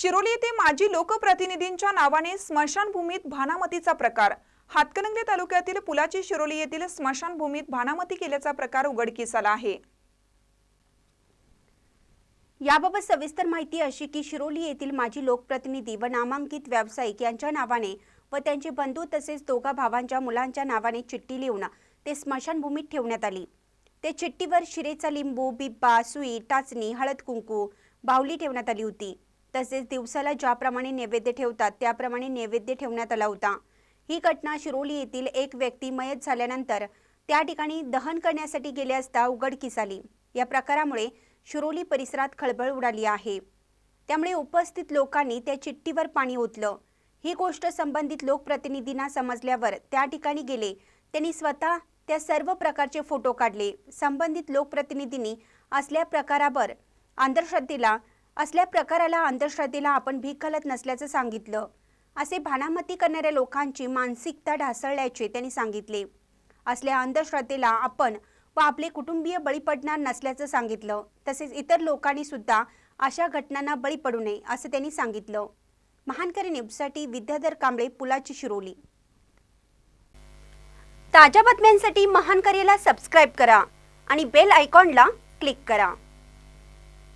शिरोली येथे माजी लोकप्रतिनिधींच्या नावाने स्मशानभूमीत भानामतीचा प्रकार। हातकणंगले तालुक्यातील पुलाची शिरोली येथील स्मशानभूमीत भानामती केल्याचा प्रकार उघडकीस आला आहे। याबाबत सविस्तर माहिती अशी की शिरोली येथील माजी लोकप्रतिनिधी व नामांकित व्यावसायिक यांच्या नावाने व त्यांचे बंधू तसेच दोघा भावांच्या मुलांच्या नावाने चिठ्ठी लिहून ते स्मशानभूमीत ठेवण्यात आली। ते चिठ्ठीवर शिरेचा लिंबू, बिब्बा, सुई, टाचणी, हळद कुंकू, बाहुली ठेवण्यात आली होती। तसेच दिवसाला ज्याप्रमाणे नैवेद्य ठेवतात त्याप्रमाणे नैवेद्य ठेवण्यात आला होता। ही घटना शिरोली येथील एक व्यक्ती मयत झाल्यानंतर त्या ठिकाणी दहन करण्यासाठी गेले असता उघडकीस आली। या प्रकारामुळे शिरोली परिसरात खळबळ उडाली आहे। त्यामुळे उपस्थित लोकांनी त्या चिठ्ठीवर पाणी ओतलं। ही गोष्ट संबंधित लोकप्रतिनिधींना समजल्यावर त्या ठिकाणी गेले। त्यांनी स्वतः त्या सर्व प्रकारचे फोटो काढले। संबंधित लोकप्रतिनिधींनी असल्या प्रकाराला अंधश्रद्धेला आपण भीक घालत नसल्याचं सांगितलं। असे भानामती करणाऱ्या लोकांची मानसिकता ढासळल्याचे त्यांनी सांगितले। असल्या अंधश्रद्धेला आपण व आपले कुटुंबीय बळी पडणार नसल्याचं सांगितलं। तसेच इतर लोकांनी सुद्धा अशा घटनांना बळी पडू नये असं त्यांनी सांगितलं। महानकरी न्यूजसाठी विद्याधर कांबळे, पुलाची शिरोली। ताज्या बातम्यांसाठी महानकरीला सबस्क्राइब करा आणि बेल आयकॉनला क्लिक करा।